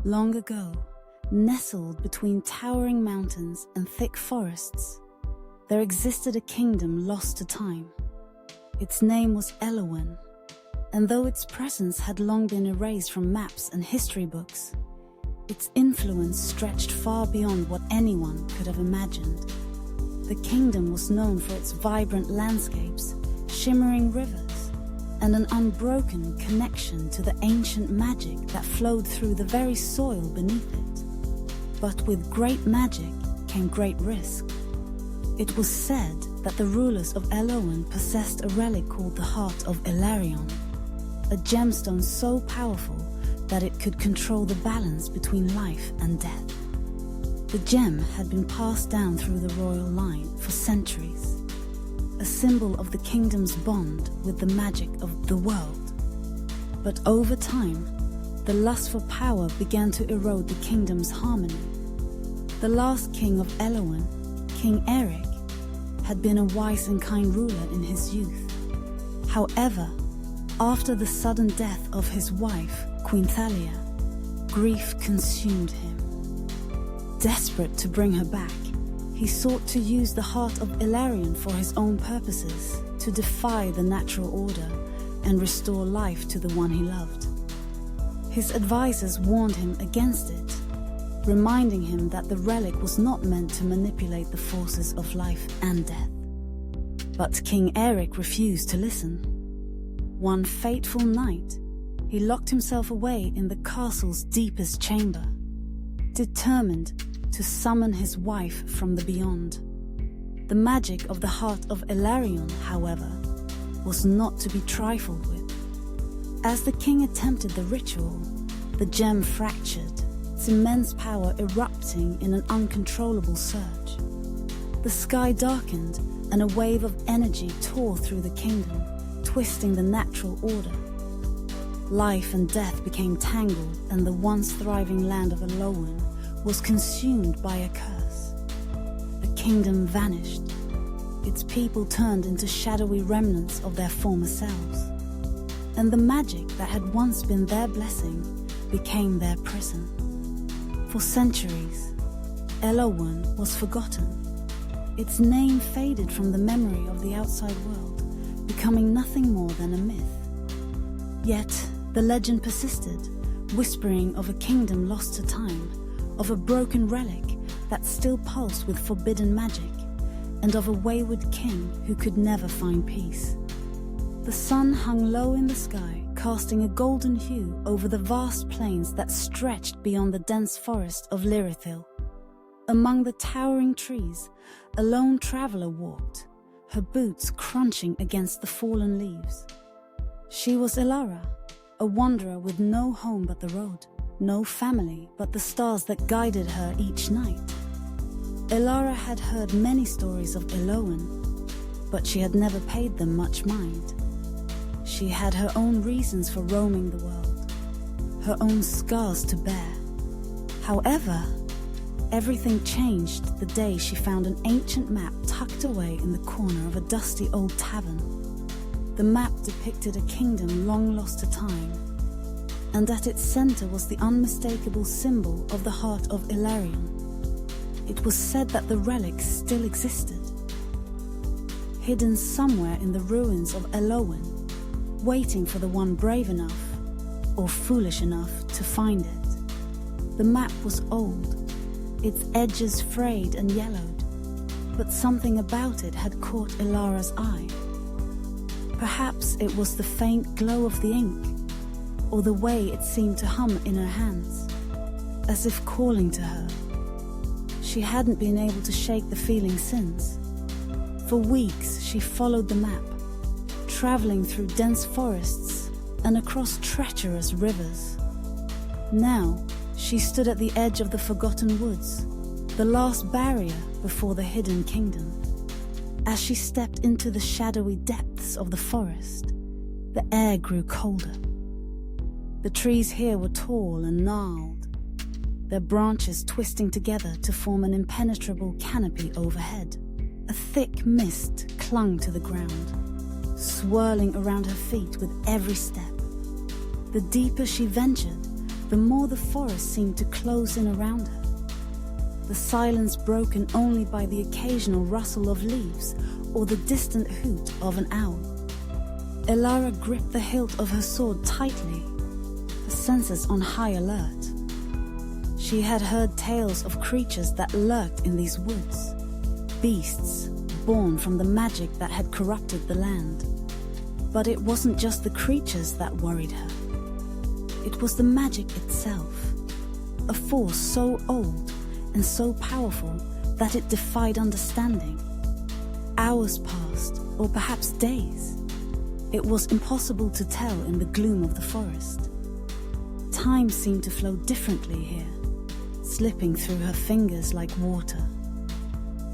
Long ago, nestled between towering mountains and thick forests, there existed a kingdom lost to time. Its name was Elowen, and though its presence had long been erased from maps and history books, its influence stretched far beyond what anyone could have imagined. The kingdom was known for its vibrant landscapes, shimmering rivers, and an unbroken connection to the ancient magic that flowed through the very soil beneath it. But with great magic came great risk. It was said that the rulers of Elowen possessed a relic called the Heart of Ilarion, a gemstone so powerful that it could control the balance between life and death. The gem had been passed down through the royal line for centuries, a symbol of the kingdom's bond with the magic of the world. But over time, the lust for power began to erode the kingdom's harmony. The last king of Elowen, King Eric, had been a wise and kind ruler in his youth. However, after the sudden death of his wife, Queen Thalia, grief consumed him. Desperate to bring her back, he sought to use the Heart of Ilarion for his own purposes, to defy the natural order and restore life to the one he loved. His advisors warned him against it, reminding him that the relic was not meant to manipulate the forces of life and death. But King Eric refused to listen. One fateful night, he locked himself away in the castle's deepest chamber, determined to summon his wife from the beyond. The magic of the Heart of Ilarion, however, was not to be trifled with. As the king attempted the ritual, the gem fractured, its immense power erupting in an uncontrollable surge. The sky darkened, and a wave of energy tore through the kingdom, twisting the natural order. Life and death became tangled, and the once thriving land of Elowen was consumed by a curse. The kingdom vanished. Its people turned into shadowy remnants of their former selves. And the magic that had once been their blessing became their prison. For centuries, Elowen was forgotten. Its name faded from the memory of the outside world, becoming nothing more than a myth. Yet, the legend persisted, whispering of a kingdom lost to time, of a broken relic that still pulsed with forbidden magic, and of a wayward king who could never find peace. The sun hung low in the sky, casting a golden hue over the vast plains that stretched beyond the dense forest of Lyrithil. Among the towering trees, a lone traveler walked, her boots crunching against the fallen leaves. She was Ilara, a wanderer with no home but the road, no family but the stars that guided her each night. Ilara had heard many stories of Elowen, but she had never paid them much mind. She had her own reasons for roaming the world, her own scars to bear. However, everything changed the day she found an ancient map tucked away in the corner of a dusty old tavern. The map depicted a kingdom long lost to time, and at its center was the unmistakable symbol of the Heart of Ilarion. It was said that the relic still existed, hidden somewhere in the ruins of Elowen, waiting for the one brave enough or foolish enough to find it. The map was old, its edges frayed and yellowed, but something about it had caught Ilara's eye. Perhaps it was the faint glow of the ink, or the way it seemed to hum in her hands, as if calling to her. She hadn't been able to shake the feeling since. For weeks she followed the map, traveling through dense forests and across treacherous rivers. Now she stood at the edge of the Forgotten Woods, the last barrier before the hidden kingdom. As she stepped into the shadowy depths of the forest, the air grew colder. The trees here were tall and gnarled, their branches twisting together to form an impenetrable canopy overhead. A thick mist clung to the ground, swirling around her feet with every step. The deeper she ventured, the more the forest seemed to close in around her. The silence broken only by the occasional rustle of leaves or the distant hoot of an owl. Elara gripped the hilt of her sword tightly, her senses on high alert. She had heard tales of creatures that lurked in these woods, beasts born from the magic that had corrupted the land. But it wasn't just the creatures that worried her. It was the magic itself, a force so old and so powerful that it defied understanding. Hours passed, or perhaps days. It was impossible to tell in the gloom of the forest. Time seemed to flow differently here, slipping through her fingers like water.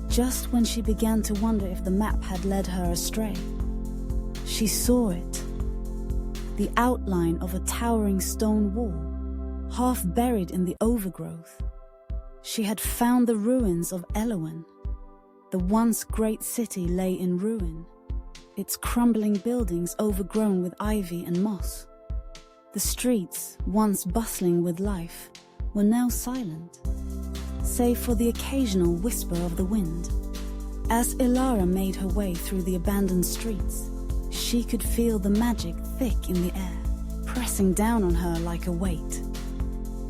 Just when she began to wonder if the map had led her astray, she saw it. The outline of a towering stone wall, half buried in the overgrowth. She had found the ruins of Elowen. The once great city lay in ruin, its crumbling buildings overgrown with ivy and moss. The streets, once bustling with life, were now silent, save for the occasional whisper of the wind. As Elara made her way through the abandoned streets, she could feel the magic thick in the air, pressing down on her like a weight.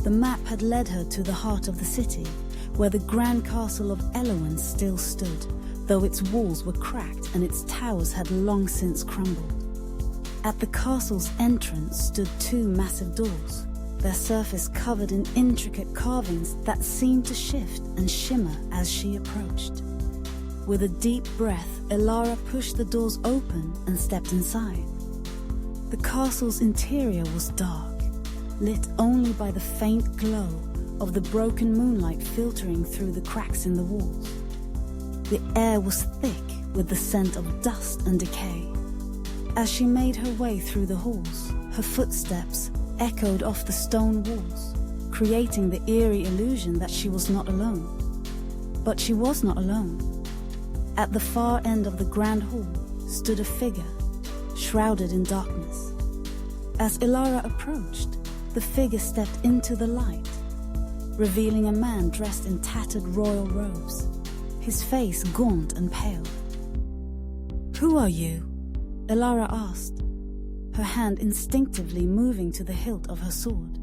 The map had led her to the heart of the city, where the grand castle of Elowen still stood, though its walls were cracked and its towers had long since crumbled. At the castle's entrance stood two massive doors, their surface covered in intricate carvings that seemed to shift and shimmer as she approached. With a deep breath, Elara pushed the doors open and stepped inside. The castle's interior was dark, lit only by the faint glow of the broken moonlight filtering through the cracks in the walls. The air was thick with the scent of dust and decay. As she made her way through the halls, her footsteps echoed off the stone walls, creating the eerie illusion that she was not alone. But she was not alone. At the far end of the grand hall stood a figure, shrouded in darkness. As Elara approached, the figure stepped into the light, revealing a man dressed in tattered royal robes, his face gaunt and pale. "Who are you?" Elara asked, her hand instinctively moving to the hilt of her sword.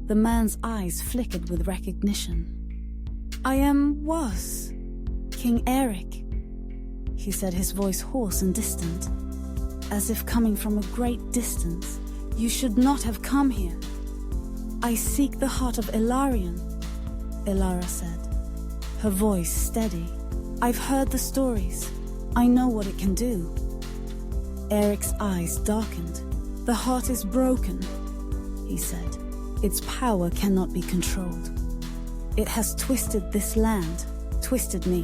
The man's eyes flickered with recognition. was King Eric," he said, his voice hoarse and distant, as if coming from a great distance. "You should not have come here." "I seek the heart of Ilarion," Elara said, her voice steady. "I've heard the stories. I know what it can do." Eric's eyes darkened. "The heart is broken," he said. "Its power cannot be controlled. It has twisted this land, twisted me.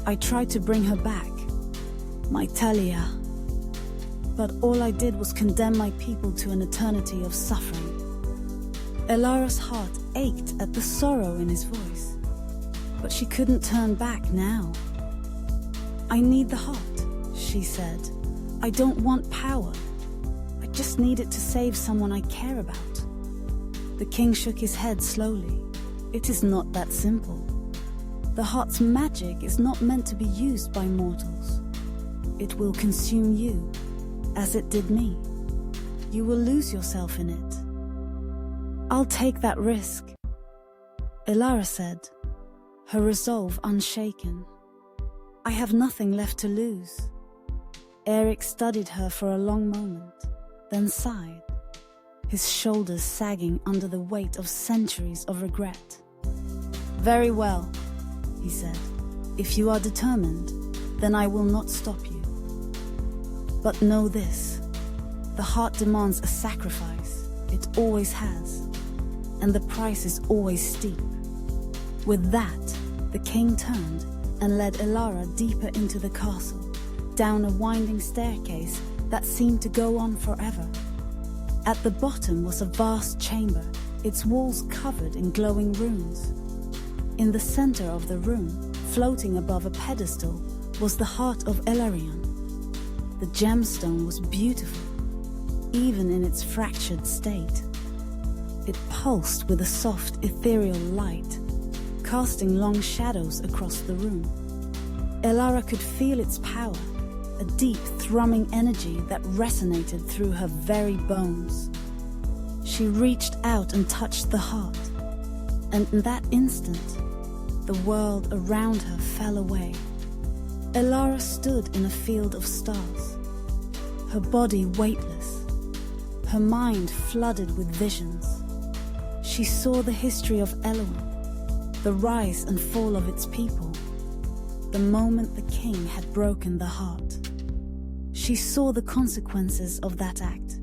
I tried to bring her back, my Talia. But all I did was condemn my people to an eternity of suffering." Elara's heart ached at the sorrow in his voice, but she couldn't turn back now. "I need the heart," she said. "I don't want power. I just need it to save someone I care about." The king shook his head slowly. "It is not that simple. The heart's magic is not meant to be used by mortals. It will consume you, as it did me. You will lose yourself in it." "I'll take that risk," Elara said, her resolve unshaken. "I have nothing left to lose." Eric studied her for a long moment, then sighed, his shoulders sagging under the weight of centuries of regret. "Very well," he said. "If you are determined, then I will not stop you. But know this, the heart demands a sacrifice. It always has, and the price is always steep." With that, the king turned and led Elara deeper into the castle, down a winding staircase that seemed to go on forever. At the bottom was a vast chamber, its walls covered in glowing runes. In the center of the room, floating above a pedestal, was the heart of Elarion. The gemstone was beautiful, even in its fractured state. It pulsed with a soft, ethereal light, casting long shadows across the room. Elara could feel its power, a deep, thrumming energy that resonated through her very bones. She reached out and touched the heart, and in that instant, the world around her fell away. Elara stood in a field of stars, her body weightless, her mind flooded with visions. She saw the history of Elowen, the rise and fall of its people, the moment the king had broken the heart. She saw the consequences of that act,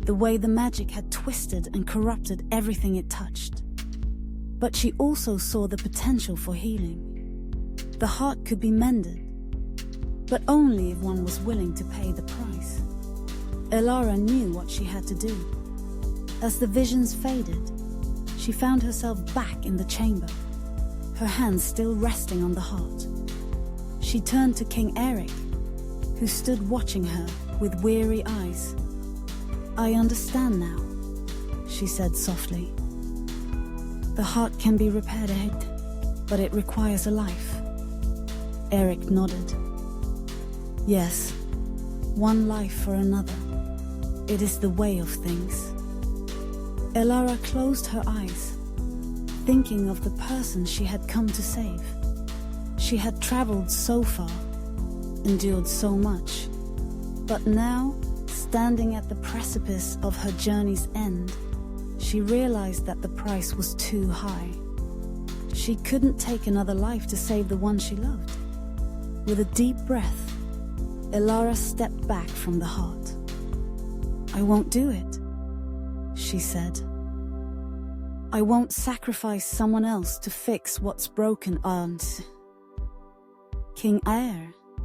the way the magic had twisted and corrupted everything it touched. But she also saw the potential for healing. The heart could be mended, but only if one was willing to pay the price. Elara knew what she had to do. As the visions faded, she found herself back in the chamber, her hands still resting on the heart. She turned to King Eric, who stood watching her with weary eyes. "I understand now," she said softly. "The heart can be repaired, but it requires a life." Eric nodded. "Yes, one life for another. It is the way of things." Elara closed her eyes, thinking of the person she had come to save. She had traveled so far, endured so much, but now, standing at the precipice of her journey's end, she realized that the price was too high. She couldn't take another life to save the one she loved. With a deep breath, Elara stepped back from the heart. "I won't do it," she said. "I won't sacrifice someone else to fix what's broken." And King Aer